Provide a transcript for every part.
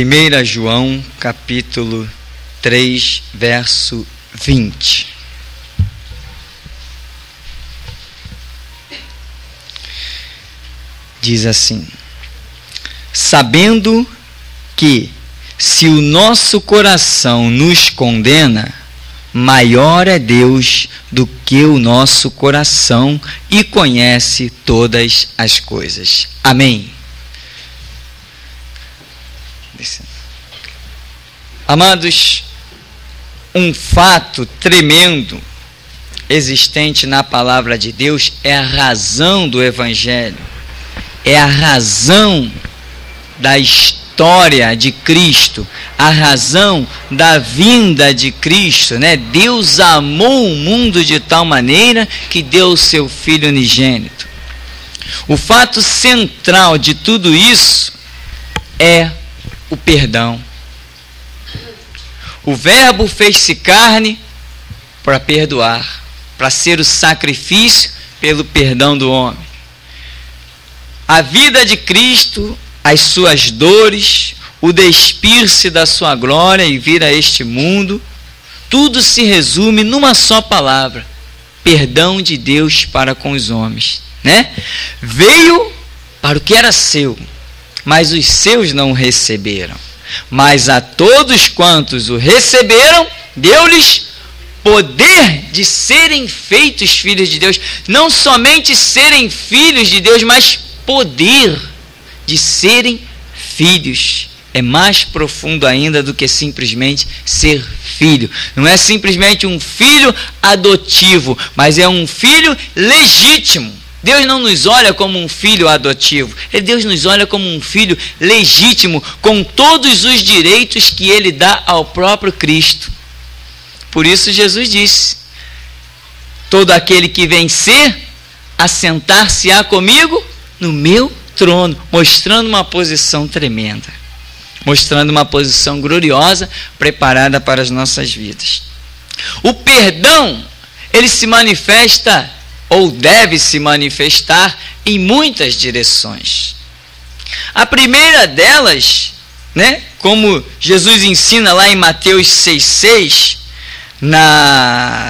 1 João, capítulo 3, verso 20. Diz assim: sabendo que, se o nosso coração nos condena, maior é Deus do que o nosso coração e conhece todas as coisas. Amém. Amados, um fato tremendo existente na palavra de Deus é a razão do Evangelho, é a razão da história de Cristo, a razão da vinda de Cristo, né? Deus amou o mundo de tal maneira que deu o seu Filho unigênito. O fato central de tudo isso é o perdão. O Verbo fez-se carne para perdoar, para ser o sacrifício pelo perdão do homem. A vida de Cristo, as suas dores, o despir-se da sua glória e vir a este mundo, tudo se resume numa só palavra: perdão de Deus para com os homens, né? Veio para o que era seu, mas os seus não o receberam. Mas a todos quantos o receberam, deu-lhes poder de serem feitos filhos de Deus. Não somente serem filhos de Deus, mas poder de serem filhos. É mais profundo ainda do que simplesmente ser filho. Não é simplesmente um filho adotivo, mas é um filho legítimo. Deus não nos olha como um filho adotivo, Deus nos olha como um filho legítimo, com todos os direitos que Ele dá ao próprio Cristo. Por isso Jesus disse: todo aquele que vencer, assentar-se-á comigo no meu trono, mostrando uma posição tremenda, mostrando uma posição gloriosa, preparada para as nossas vidas. O perdão, ele se manifesta, ou deve se manifestar, em muitas direções. A primeira delas, né, como Jesus ensina lá em Mateus 6,6,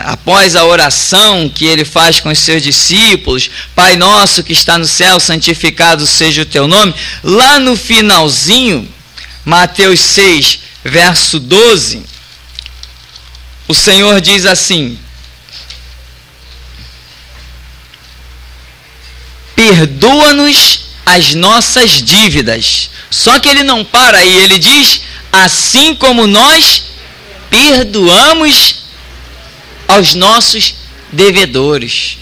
após a oração que ele faz com os seus discípulos: Pai nosso que está no céu, santificado seja o teu nome. Lá no finalzinho, Mateus 6, verso 12, o Senhor diz assim: perdoa-nos as nossas dívidas. Só que ele não para aí, ele diz: assim como nós perdoamos aos nossos devedores.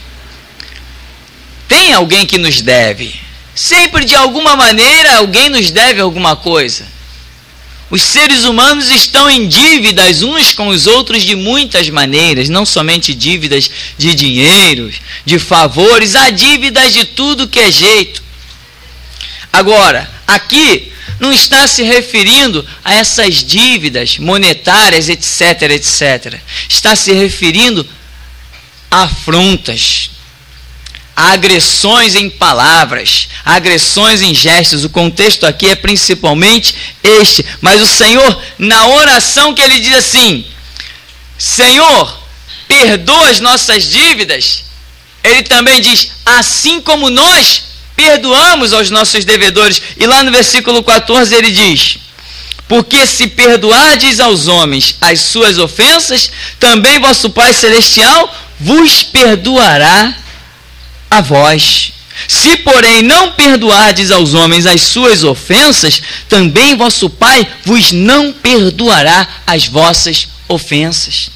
Tem alguém que nos deve. Sempre, de alguma maneira, alguém nos deve alguma coisa. Os seres humanos estão em dívidas uns com os outros de muitas maneiras, não somente dívidas de dinheiro, de favores, há dívidas de tudo que é jeito. Agora, aqui não está se referindo a essas dívidas monetárias, etc, etc. Está se referindo a afrontas, a agressões em palavras, a agressões em gestos. O contexto aqui é principalmente este. Mas o Senhor, na oração que ele diz assim: Senhor, perdoa as nossas dívidas, ele também diz: assim como nós perdoamos aos nossos devedores. E lá no versículo 14 ele diz: porque se perdoardes aos homens as suas ofensas, também vosso Pai Celestial vos perdoará a vós. Se, porém, não perdoardes aos homens as suas ofensas, também vosso Pai vos não perdoará as vossas ofensas.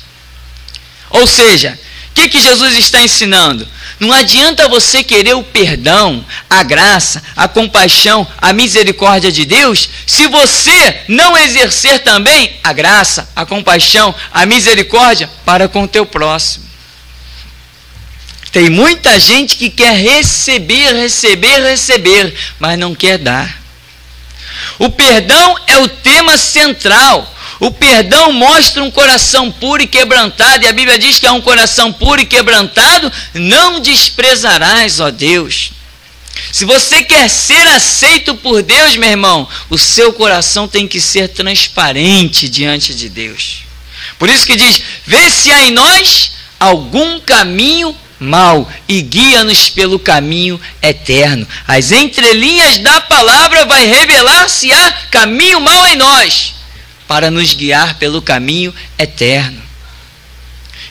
Ou seja, o que Jesus está ensinando? Não adianta você querer o perdão, a graça, a compaixão, a misericórdia de Deus, se você não exercer também a graça, a compaixão, a misericórdia para com o teu próximo. Tem muita gente que quer receber, mas não quer dar. O perdão é o tema central. O perdão mostra um coração puro e quebrantado, e a Bíblia diz que é um coração puro e quebrantado não desprezarás, ó Deus. Se você quer ser aceito por Deus, meu irmão, o seu coração tem que ser transparente diante de Deus. Por isso que diz: vê se há em nós algum caminho mau e guia-nos pelo caminho eterno. As entrelinhas da palavra vai revelar se há caminho mau em nós, para nos guiar pelo caminho eterno.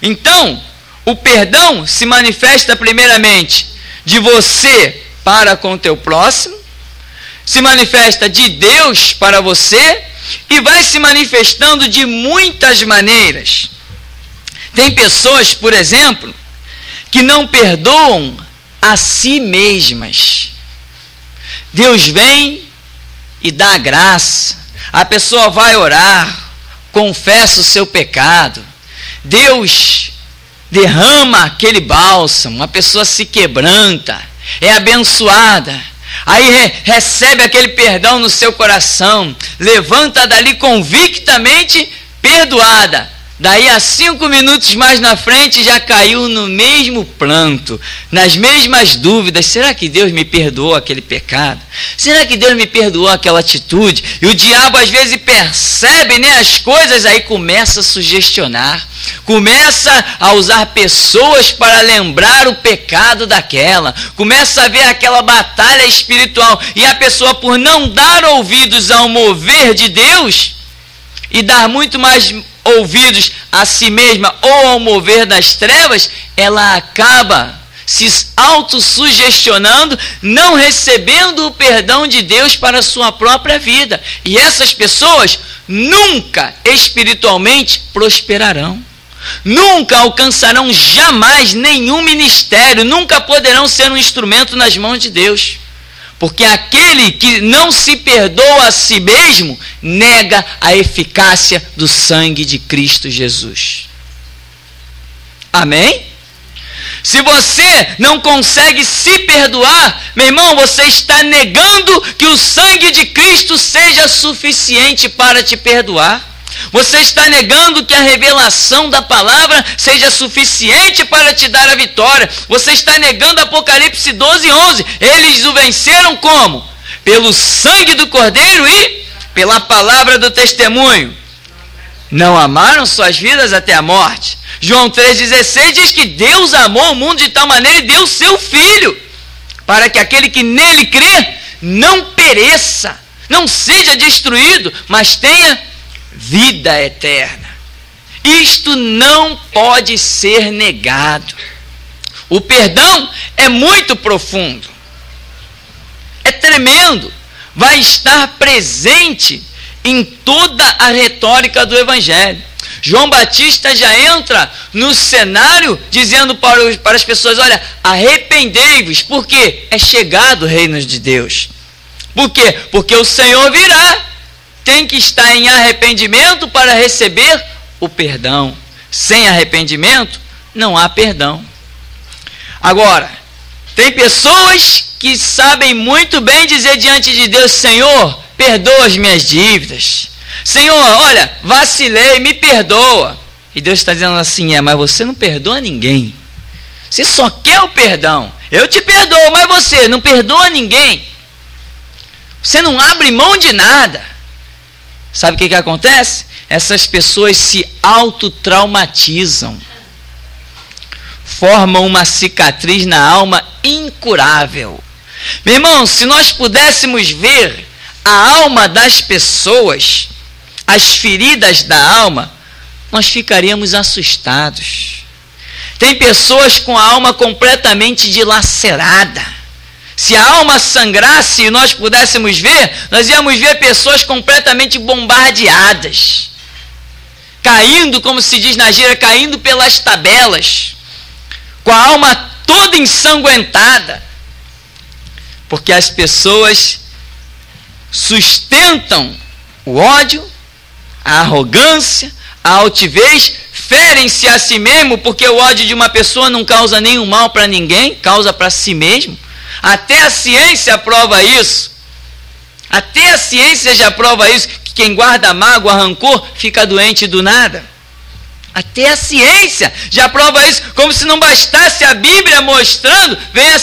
Então, o perdão se manifesta primeiramente de você para com o teu próximo, se manifesta de Deus para você e vai se manifestando de muitas maneiras. Tem pessoas, por exemplo, que não perdoam a si mesmas. Deus vem e dá graça. A pessoa vai orar, confessa o seu pecado. Deus derrama aquele bálsamo, a pessoa se quebranta, é abençoada. Aí recebe aquele perdão no seu coração, levanta dali convictamente perdoada. Daí a 5 minutos mais na frente já caiu no mesmo pranto, nas mesmas dúvidas. Será que Deus me perdoou aquele pecado? Será que Deus me perdoou aquela atitude? E o diabo às vezes percebe, né, as coisas, aí começa a sugestionar. Começa a usar pessoas para lembrar o pecado daquela. Começa a ver aquela batalha espiritual. E a pessoa, por não dar ouvidos ao mover de Deus e dar muito mais ouvidos a si mesma ou ao mover das trevas, ela acaba se autossugestionando, não recebendo o perdão de Deus para a sua própria vida. E essas pessoas nunca espiritualmente prosperarão. Nunca alcançarão jamais nenhum ministério, nunca poderão ser um instrumento nas mãos de Deus. Porque aquele que não se perdoa a si mesmo, nega a eficácia do sangue de Cristo Jesus. Amém? Se você não consegue se perdoar, meu irmão, você está negando que o sangue de Cristo seja suficiente para te perdoar. Você está negando que a revelação da palavra seja suficiente para te dar a vitória. Você está negando Apocalipse 12:11. Eles o venceram como? Pelo sangue do Cordeiro e pela palavra do testemunho. Não amaram suas vidas até a morte. João 3,16 diz que Deus amou o mundo de tal maneira e deu seu Filho, para que aquele que nele crê não pereça, não seja destruído, mas tenha vida eterna. Isto não pode ser negado. O perdão é muito profundo, é tremendo, vai estar presente em toda a retórica do Evangelho. João Batista já entra no cenário dizendo para as pessoas: olha, arrependei-vos, porque é chegado o reino de Deus. Por quê? Porque o Senhor virá. Tem que estar em arrependimento para receber o perdão. Sem arrependimento, não há perdão. Agora, tem pessoas que sabem muito bem dizer diante de Deus: Senhor, perdoa as minhas dívidas. Senhor, olha, vacilei, me perdoa. E Deus está dizendo assim: mas você não perdoa ninguém. Você só quer o perdão. Eu te perdoo, mas você não perdoa ninguém. Você não abre mão de nada. Sabe o que acontece? Essas pessoas se autotraumatizam, formam uma cicatriz na alma incurável. Meu irmão, se nós pudéssemos ver a alma das pessoas, as feridas da alma, nós ficaríamos assustados. Tem pessoas com a alma completamente dilacerada. Se a alma sangrasse e nós pudéssemos ver, nós íamos ver pessoas completamente bombardeadas, caindo, como se diz na gíria, caindo pelas tabelas, com a alma toda ensanguentada, porque as pessoas sustentam o ódio, a arrogância, a altivez, ferem-se a si mesmo, porque o ódio de uma pessoa não causa nenhum mal para ninguém, causa para si mesmo. Até a ciência prova isso. Até a ciência já prova isso, que quem guarda mágoa, rancor, fica doente do nada. Até a ciência já prova isso, como se não bastasse a Bíblia mostrando,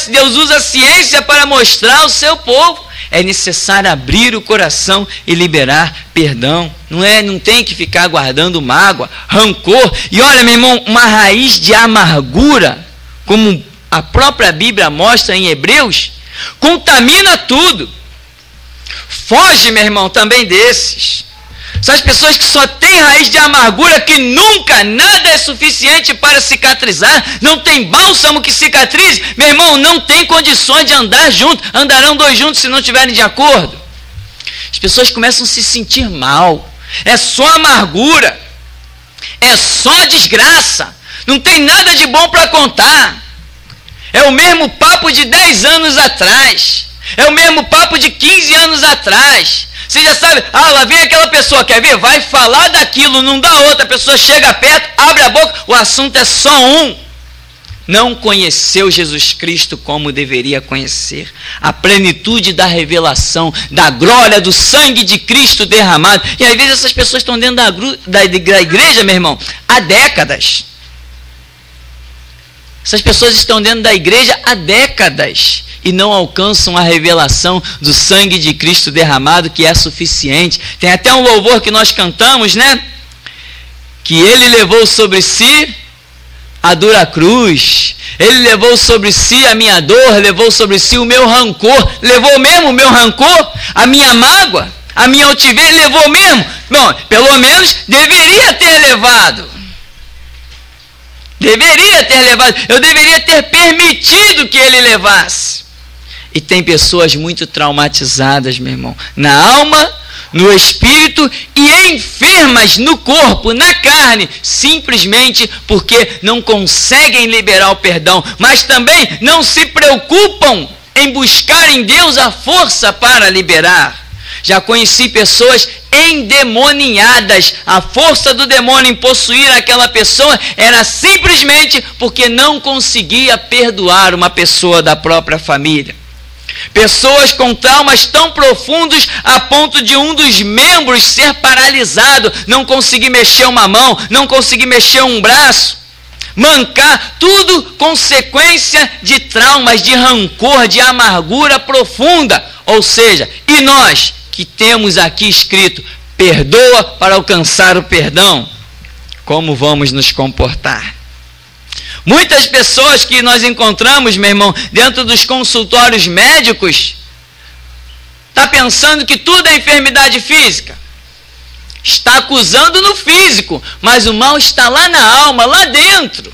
Deus usa a ciência para mostrar ao seu povo. É necessário abrir o coração e liberar perdão. Não tem que ficar guardando mágoa, rancor. E olha, meu irmão, uma raiz de amargura, como a própria Bíblia mostra em Hebreus, contamina tudo. Foge, meu irmão, também desses. São as pessoas que só têm raiz de amargura, que nunca nada é suficiente para cicatrizar, não tem bálsamo que cicatrize, meu irmão, não tem condições de andar junto, andarão dois juntos se não estiverem de acordo. As pessoas começam a se sentir mal, é só amargura, é só desgraça, não tem nada de bom para contar, é o mesmo papo de 10 anos atrás, é o mesmo papo de 15 anos atrás. Você já sabe, lá vem aquela pessoa, quer ver? Vai falar daquilo, não dá outra, a pessoa chega perto, abre a boca, o assunto é só um. Não conheceu Jesus Cristo como deveria conhecer. A plenitude da revelação, da glória, do sangue de Cristo derramado. E às vezes essas pessoas estão dentro da igreja, meu irmão, há décadas. Essas pessoas estão dentro da igreja há décadas e não alcançam a revelação do sangue de Cristo derramado, que é suficiente. Tem até um louvor que nós cantamos, né? Que ele levou sobre si a dura cruz, ele levou sobre si a minha dor, levou sobre si o meu rancor, levou mesmo o meu rancor, a minha mágoa, a minha altivez, levou mesmo? Bom, pelo menos deveria ter levado. Deveria ter levado, eu deveria ter permitido que ele levasse. E tem pessoas muito traumatizadas, meu irmão, na alma, no espírito e enfermas no corpo, na carne, simplesmente porque não conseguem liberar o perdão, mas também não se preocupam em buscar em Deus a força para liberar. Já conheci pessoas endemoninhadas, a força do demônio em possuir aquela pessoa era simplesmente porque não conseguia perdoar uma pessoa da própria família. Pessoas com traumas tão profundos a ponto de um dos membros ser paralisado, não conseguir mexer uma mão, não conseguir mexer um braço, mancar, tudo consequência de traumas, de rancor, de amargura profunda. Ou seja, e nós que temos aqui escrito, perdoa para alcançar o perdão, como vamos nos comportar? Muitas pessoas que nós encontramos, meu irmão, dentro dos consultórios médicos, está pensando que tudo é enfermidade física. Está acusando no físico, mas o mal está lá na alma, lá dentro.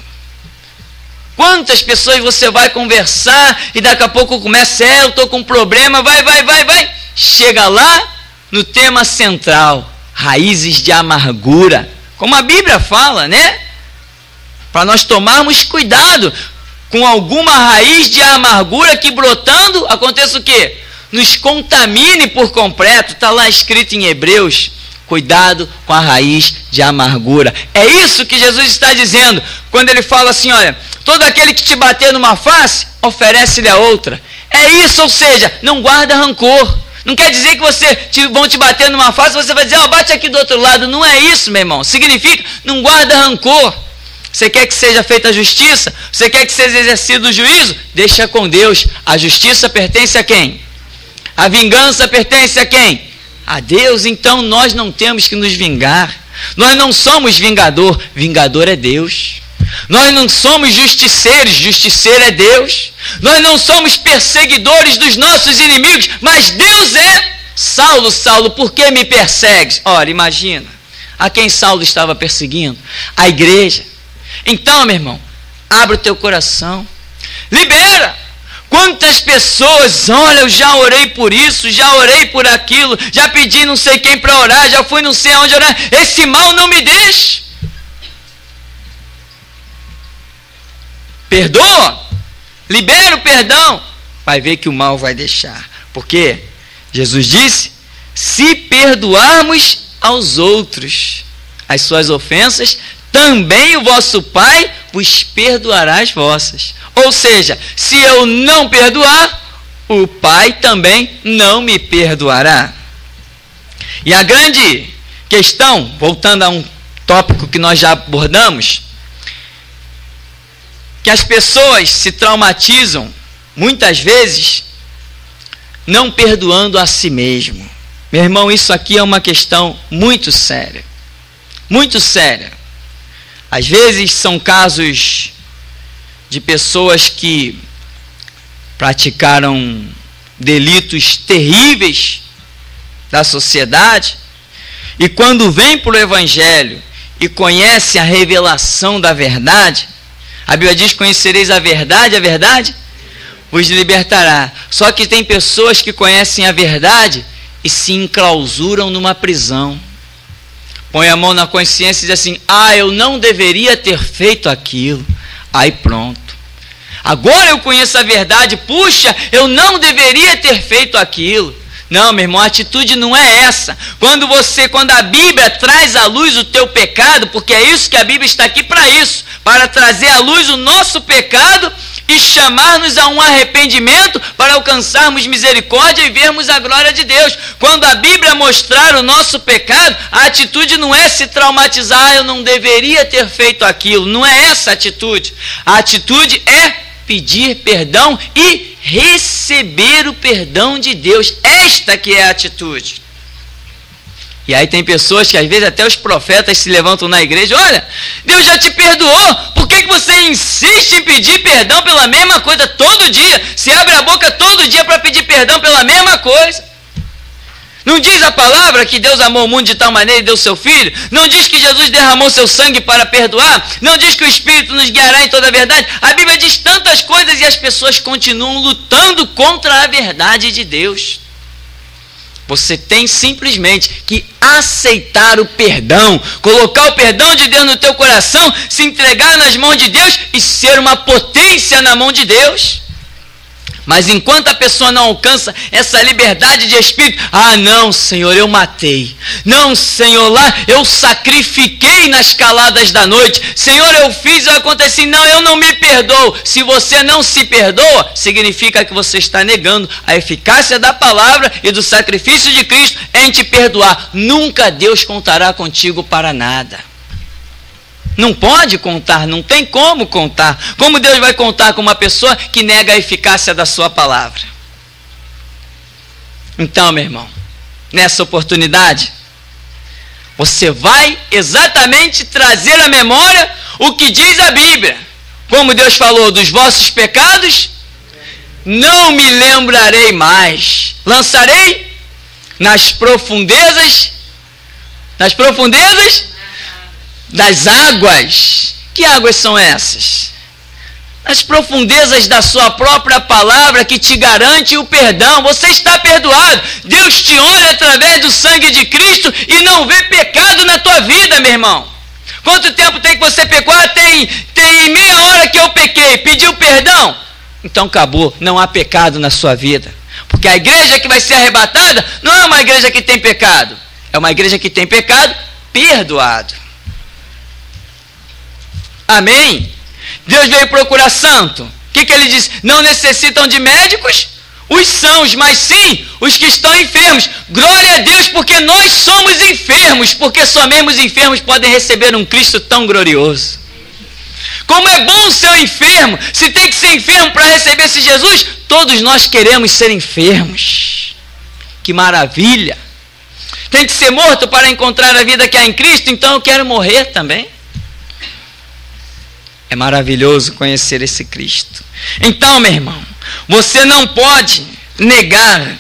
Quantas pessoas você vai conversar e daqui a pouco começa, eu estou com um problema, vai. Chega lá no tema central, raízes de amargura. Como a Bíblia fala, né? Para nós tomarmos cuidado com alguma raiz de amargura que brotando, aconteça o quê? Nos contamine por completo. Está lá escrito em Hebreus, cuidado com a raiz de amargura. É isso que Jesus está dizendo, quando ele fala assim, olha, todo aquele que te bater numa face, oferece-lhe a outra. É isso, ou seja, não guarda rancor. Não quer dizer que vão te bater numa face, você vai dizer, bate aqui do outro lado. Não é isso, meu irmão. Significa, não guarda rancor. Você quer que seja feita a justiça? Você quer que seja exercido o juízo? Deixa com Deus. A justiça pertence a quem? A vingança pertence a quem? A Deus. Então nós não temos que nos vingar. Nós não somos vingador. Vingador é Deus. Nós não somos justiceiros. Justiceiro é Deus. Nós não somos perseguidores dos nossos inimigos. Mas Deus é. Saulo, Saulo, por que me persegues? Ora, imagina. A quem Saulo estava perseguindo? A igreja. Então, meu irmão, abre o teu coração, libera. Quantas pessoas, olha, eu já orei por isso, já orei por aquilo, já pedi não sei quem para orar, já fui não sei aonde orar, esse mal não me deixa. Perdoa, libera o perdão, vai ver que o mal vai deixar. Porque Jesus disse, se perdoarmos aos outros as suas ofensas, também o vosso Pai vos perdoará as vossas. Ou seja, se eu não perdoar, o Pai também não me perdoará. E a grande questão, voltando a um tópico que nós já abordamos, que as pessoas se traumatizam, muitas vezes, não perdoando a si mesmo. Meu irmão, isso aqui é uma questão muito séria. Muito séria. Às vezes são casos de pessoas que praticaram delitos terríveis da sociedade, e quando vem para o Evangelho e conhece a revelação da verdade, a Bíblia diz: conhecereis a verdade vos libertará. Só que tem pessoas que conhecem a verdade e se enclausuram numa prisão. Põe a mão na consciência e diz assim: eu não deveria ter feito aquilo. Aí pronto. Agora eu conheço a verdade, puxa, eu não deveria ter feito aquilo. Não, meu irmão, a atitude não é essa. Quando a Bíblia traz à luz o teu pecado, porque é isso que a Bíblia está aqui para isso, para trazer à luz o nosso pecado e chamar-nos a um arrependimento para alcançarmos misericórdia e vermos a glória de Deus. Quando a Bíblia mostrar o nosso pecado, a atitude não é se traumatizar: eu não deveria ter feito aquilo. Não é essa a atitude. A atitude é pedir perdão e receber o perdão de Deus. Esta que é a atitude. E aí tem pessoas que às vezes até os profetas se levantam na igreja: olha, Deus já te perdoou, por que você insiste em pedir perdão pela mesma coisa todo dia? Se abre a boca todo dia para pedir perdão pela mesma coisa. Não diz a palavra que Deus amou o mundo de tal maneira e deu seu Filho? Não diz que Jesus derramou seu sangue para perdoar? Não diz que o Espírito nos guiará em toda a verdade? A Bíblia diz tantas coisas e as pessoas continuam lutando contra a verdade de Deus. Você tem simplesmente que aceitar o perdão, colocar o perdão de Deus no teu coração, se entregar nas mãos de Deus e ser uma potência na mão de Deus. Mas enquanto a pessoa não alcança essa liberdade de espírito: não, Senhor, eu matei. Não, Senhor, lá eu sacrifiquei nas caladas da noite. Senhor, eu fiz, eu aconteci. Não, eu não me perdoo. Se você não se perdoa, significa que você está negando a eficácia da palavra e do sacrifício de Cristo em te perdoar. Nunca Deus contará contigo para nada. Não pode contar, não tem como contar. Como Deus vai contar com uma pessoa que nega a eficácia da sua palavra? Então, meu irmão, nessa oportunidade, você vai exatamente trazer à memória o que diz a Bíblia. Como Deus falou: dos vossos pecados não me lembrarei mais. Lançarei nas profundezas das águas. Que águas são essas? As profundezas da sua própria palavra, que te garante o perdão. Você está perdoado. Deus te olha através do sangue de Cristo e não vê pecado na tua vida, meu irmão. Quanto tempo tem que você pecou? Tem meia hora que eu pequei. Pediu perdão? Então acabou. Não há pecado na sua vida. Porque a igreja que vai ser arrebatada não é uma igreja que tem pecado. É uma igreja que tem pecado perdoado. Amém? Deus veio procurar santo. O que ele diz? Não necessitam de médicos os sãos, mas sim os que estão enfermos. Glória a Deus, porque nós somos enfermos, porque somente os enfermos podem receber um Cristo tão glorioso. Como é bom ser enfermo. Se tem que ser enfermo para receber esse Jesus, todos nós queremos ser enfermos. Que maravilha. Tem que ser morto para encontrar a vida que há em Cristo, então eu quero morrer também. É maravilhoso conhecer esse Cristo. Então, meu irmão, você não pode negar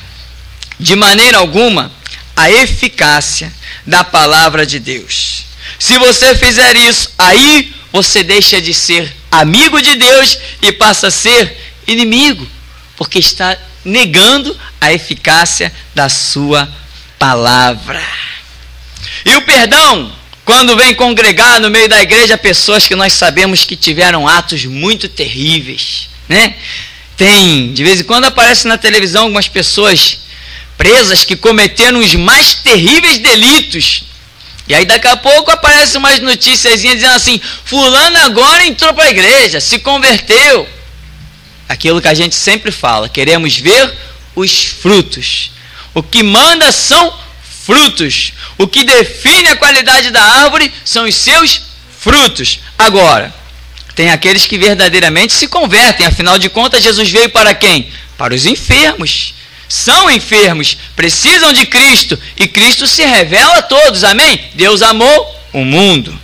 de maneira alguma a eficácia da palavra de Deus. Se você fizer isso, aí você deixa de ser amigo de Deus e passa a ser inimigo, porque está negando a eficácia da sua palavra. E o perdão, quando vem congregar no meio da igreja pessoas que nós sabemos que tiveram atos muito terríveis, né? Tem, de vez em quando aparece na televisão algumas pessoas presas que cometeram os mais terríveis delitos. E aí daqui a pouco aparecem umas notícias dizendo assim: fulano agora entrou para a igreja, se converteu. Aquilo que a gente sempre fala, queremos ver os frutos. O que manda são frutos. O que define a qualidade da árvore são os seus frutos. Agora, tem aqueles que verdadeiramente se convertem. Afinal de contas, Jesus veio para quem? Para os enfermos. São enfermos, precisam de Cristo, e Cristo se revela a todos, amém? Deus amou o mundo.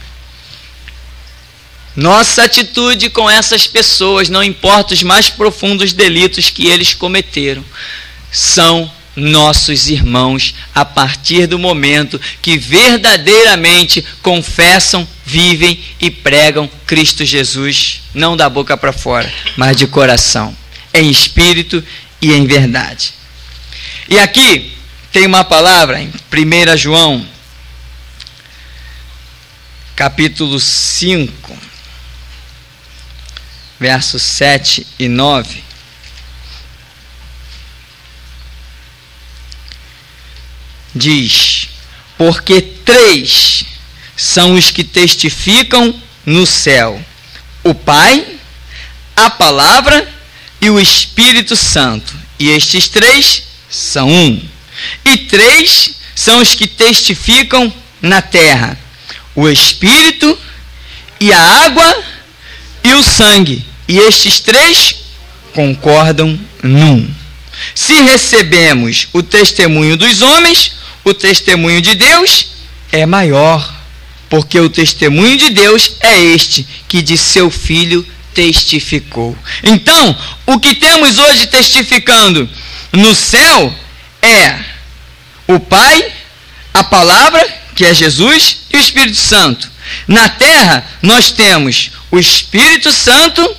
Nossa atitude com essas pessoas, não importa os mais profundos delitos que eles cometeram, são nossos irmãos a partir do momento que verdadeiramente confessam, vivem e pregam Cristo Jesus, não da boca para fora, mas de coração, em espírito e em verdade. E aqui tem uma palavra em 1 João, capítulo 5, versos 7 e 9. Diz: porque 3 são os que testificam no céu: o Pai, a Palavra e o Espírito Santo. E estes 3 são um. E 3 são os que testificam na terra: o Espírito e a água e o sangue. E estes 3 concordam num. Se recebemos o testemunho dos homens, o testemunho de Deus é maior, porque o testemunho de Deus é este, que de seu Filho testificou. Então, o que temos hoje testificando no céu é o Pai, a Palavra, que é Jesus, e o Espírito Santo. Na terra, nós temos o Espírito Santo,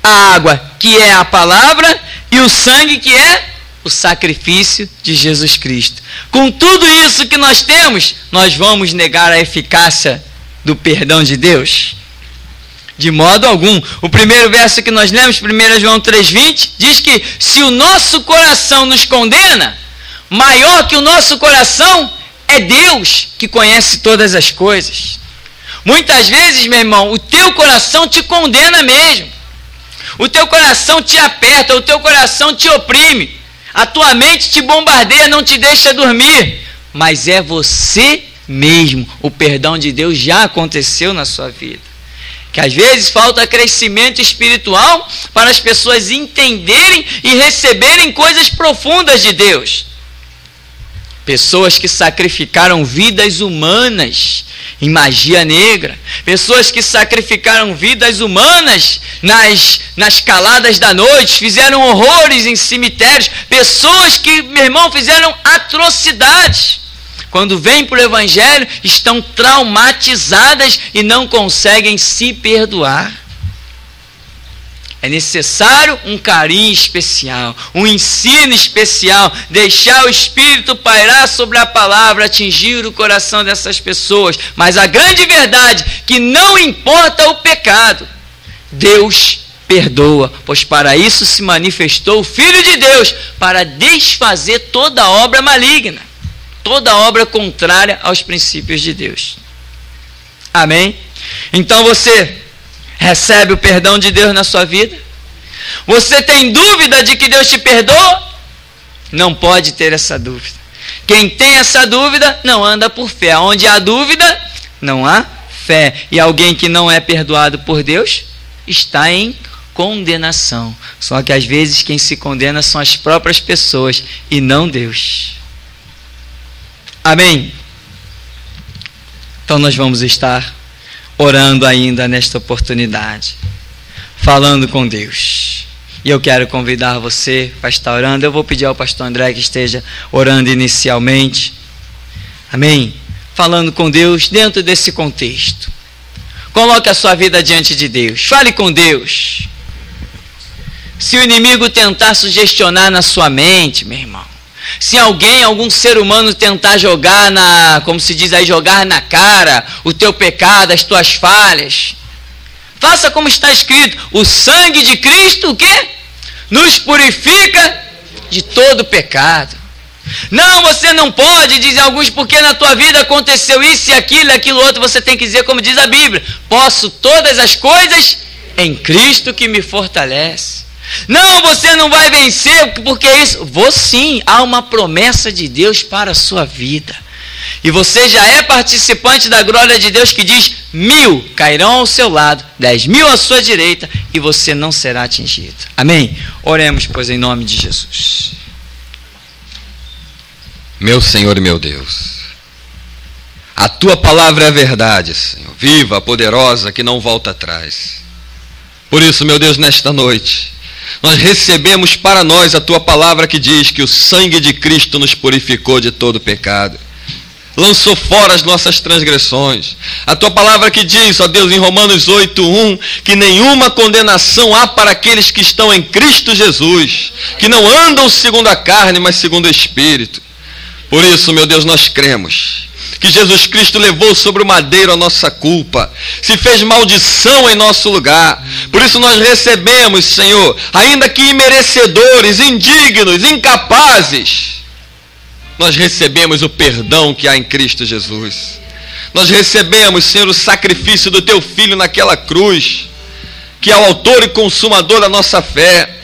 a água, que é a Palavra, e o sangue, que é o sacrifício de Jesus Cristo. Com tudo isso que nós temos, nós vamos negar a eficácia do perdão de Deus? De modo algum. O primeiro verso que nós lemos, 1 João 3,20, diz que se o nosso coração nos condena, maior que o nosso coração é Deus, que conhece todas as coisas. Muitas vezes, meu irmão, o teu coração te condena mesmo. O teu coração te aperta, o teu coração te oprime. A tua mente te bombardeia, não te deixa dormir. Mas é você mesmo. O perdão de Deus já aconteceu na sua vida. Que às vezes falta crescimento espiritual para as pessoas entenderem e receberem coisas profundas de Deus. Pessoas que sacrificaram vidas humanas em magia negra. Pessoas que sacrificaram vidas humanas nas caladas da noite. Fizeram horrores em cemitérios. Pessoas que, meu irmão, fizeram atrocidades. Quando vêm para o Evangelho, estão traumatizadas e não conseguem se perdoar. É necessário um carinho especial, um ensino especial, deixar o Espírito pairar sobre a palavra, atingir o coração dessas pessoas. Mas a grande verdade é que não importa o pecado, Deus perdoa, pois para isso se manifestou o Filho de Deus, para desfazer toda obra maligna, toda obra contrária aos princípios de Deus. Amém? Então você recebe o perdão de Deus na sua vida? Você tem dúvida de que Deus te perdoa? Não pode ter essa dúvida. Quem tem essa dúvida não anda por fé. Onde há dúvida, não há fé. E alguém que não é perdoado por Deus está em condenação. Só que às vezes quem se condena são as próprias pessoas e não Deus. Amém? Então nós vamos estar orando ainda nesta oportunidade, falando com Deus. E eu quero convidar você para estar orando. Eu vou pedir ao pastor André que esteja orando inicialmente. Amém? Falando com Deus dentro desse contexto. Coloque a sua vida diante de Deus. Fale com Deus. Se o inimigo tentar sugestionar na sua mente, meu irmão, se algum ser humano tentar jogar como se diz aí, jogar na cara o teu pecado, as tuas falhas, faça como está escrito: o sangue de Cristo, o quê? Nos purifica de todo pecado. Não, você não pode, dizem alguns, porque na tua vida aconteceu isso e aquilo outro. Você tem que dizer como diz a Bíblia: posso todas as coisas em Cristo que me fortalece. Não, você não vai vencer, porque isso... Vou sim, há uma promessa de Deus para a sua vida. E você já é participante da glória de Deus que diz: 1000 cairão ao seu lado, 10.000 à sua direita, e você não será atingido. Amém? Oremos, pois, em nome de Jesus. Meu Senhor e meu Deus, a Tua palavra é a verdade, Senhor, viva, poderosa, que não volta atrás. Por isso, meu Deus, nesta noite, nós recebemos para nós a Tua palavra que diz que o sangue de Cristo nos purificou de todo pecado, lançou fora as nossas transgressões. A Tua palavra que diz, ó Deus, em Romanos 8:1, que nenhuma condenação há para aqueles que estão em Cristo Jesus, que não andam segundo a carne, mas segundo o Espírito. Por isso, meu Deus, nós cremos que Jesus Cristo levou sobre o madeiro a nossa culpa, se fez maldição em nosso lugar. Por isso nós recebemos, Senhor, ainda que imerecedores, indignos, incapazes, nós recebemos o perdão que há em Cristo Jesus. Nós recebemos, Senhor, o sacrifício do Teu Filho naquela cruz, que é o autor e consumador da nossa fé.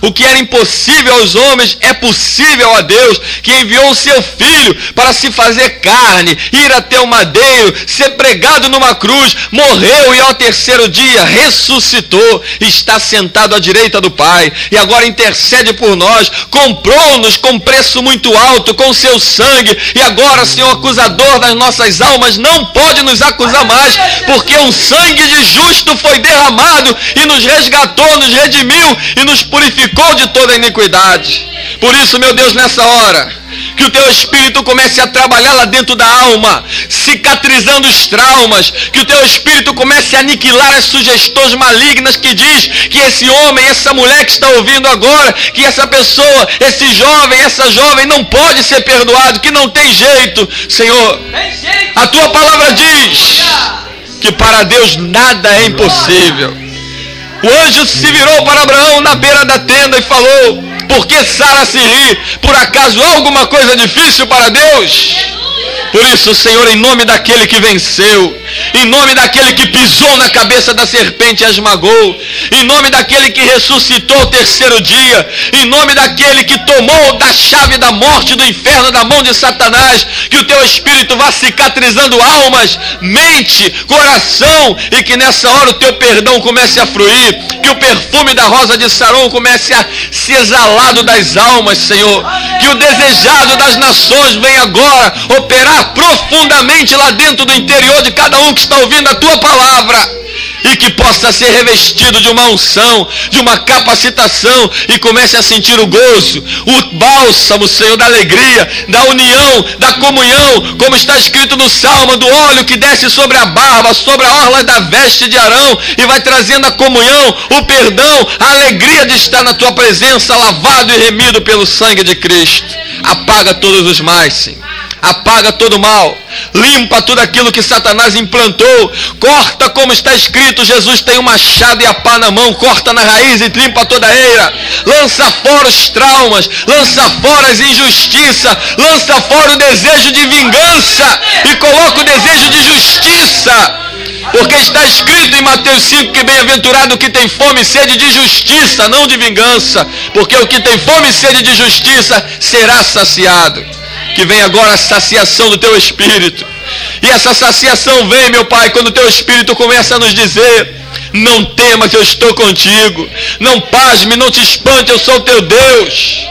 O que era impossível aos homens é possível a Deus, que enviou o seu Filho para se fazer carne, ir até o madeiro, ser pregado numa cruz, morreu e ao terceiro dia ressuscitou, está sentado à direita do Pai e agora intercede por nós, comprou-nos com preço muito alto com seu sangue, e agora, Senhor, acusador das nossas almas, não pode nos acusar mais, porque um sangue de justo foi derramado e nos resgatou, nos redimiu e nos purificou de toda a iniquidade. Por isso, meu Deus, nessa hora, que o Teu Espírito comece a trabalhar lá dentro da alma, cicatrizando os traumas, que o Teu Espírito comece a aniquilar as sugestões malignas que diz que esse homem, essa mulher que está ouvindo agora, que essa pessoa, esse jovem, essa jovem não pode ser perdoado, que não tem jeito. Senhor, a Tua palavra diz que para Deus nada é impossível. O anjo se virou para Abraão na beira da tenda e falou: por que Sara se ri? Por acaso há alguma coisa difícil para Deus? Por isso, Senhor, em nome daquele que venceu, em nome daquele que pisou na cabeça da serpente e a esmagou, em nome daquele que ressuscitou o terceiro dia, em nome daquele que tomou da chave da morte e do inferno da mão de Satanás, que o Teu Espírito vá cicatrizando almas, mente, coração, e que nessa hora o Teu perdão comece a fluir, que o perfume da rosa de Saron comece a se exalado das almas, Senhor, que o desejado das nações venha agora operar profundamente lá dentro do interior de cada um que está ouvindo a Tua palavra, e que possa ser revestido de uma unção, de uma capacitação, e comece a sentir o gozo, o bálsamo, Senhor, da alegria, da união, da comunhão, como está escrito no Salmo, do óleo que desce sobre a barba, sobre a orla da veste de Arão, e vai trazendo a comunhão, o perdão, a alegria de estar na Tua presença, lavado e remido pelo sangue de Cristo. Apaga todos os mais, Senhor. Apaga todo o mal, limpa tudo aquilo que Satanás implantou, corta como está escrito, Jesus tem um machado e a pá na mão, corta na raiz e limpa toda a eira, lança fora os traumas, lança fora as injustiças, lança fora o desejo de vingança e coloca o desejo de justiça. Porque está escrito em Mateus 5 que bem-aventurado o que tem fome e sede de justiça, não de vingança, porque o que tem fome e sede de justiça será saciado. Que vem agora a saciação do Teu Espírito. E essa saciação vem, meu Pai, quando o Teu Espírito começa a nos dizer: não temas, eu estou contigo. Não pasme, não te espante, eu sou o teu Deus.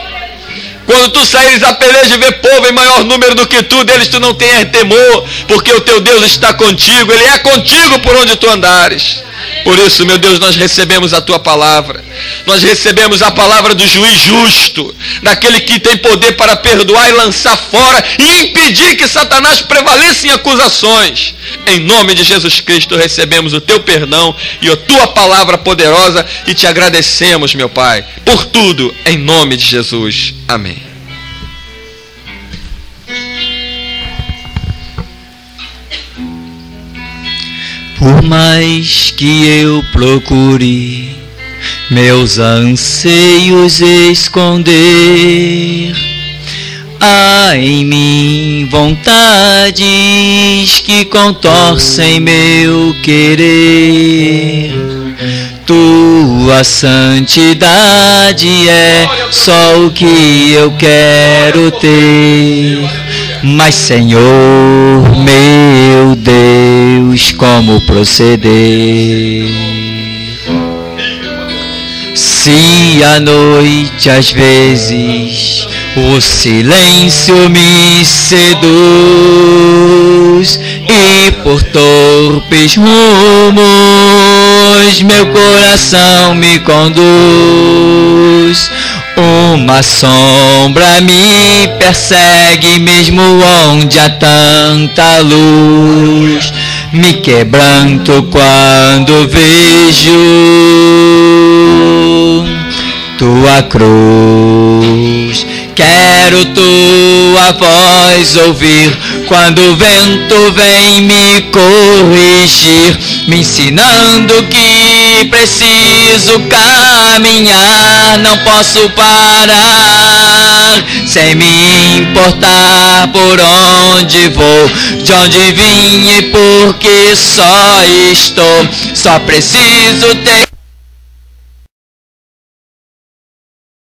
Quando tu saíres a peleja e ver povo em maior número do que tu, deles tu não tenhas temor, porque o teu Deus está contigo, Ele é contigo por onde tu andares. Por isso, meu Deus, nós recebemos a Tua palavra. Nós recebemos a palavra do juiz justo, daquele que tem poder para perdoar e lançar fora e impedir que Satanás prevaleça em acusações. Em nome de Jesus Cristo recebemos o Teu perdão e a Tua palavra poderosa e Te agradecemos, meu Pai, por tudo, em nome de Jesus. Amém. Por mais que eu procure meus anseios esconder, há em mim vontades que contorcem meu querer. Tua santidade é só o que eu quero ter. Mas, Senhor, meu Deus, como proceder? Se à noite às vezes o silêncio me seduz e por torpes rumos meu coração me conduz, uma sombra me persegue mesmo onde há tanta luz. Me quebranto quando vejo tua cruz. Quero tua voz ouvir quando o vento vem me corrigir, me ensinando que preciso caminhar, não posso parar, sem me importar por onde vou, de onde vim e por que só estou. Só preciso ter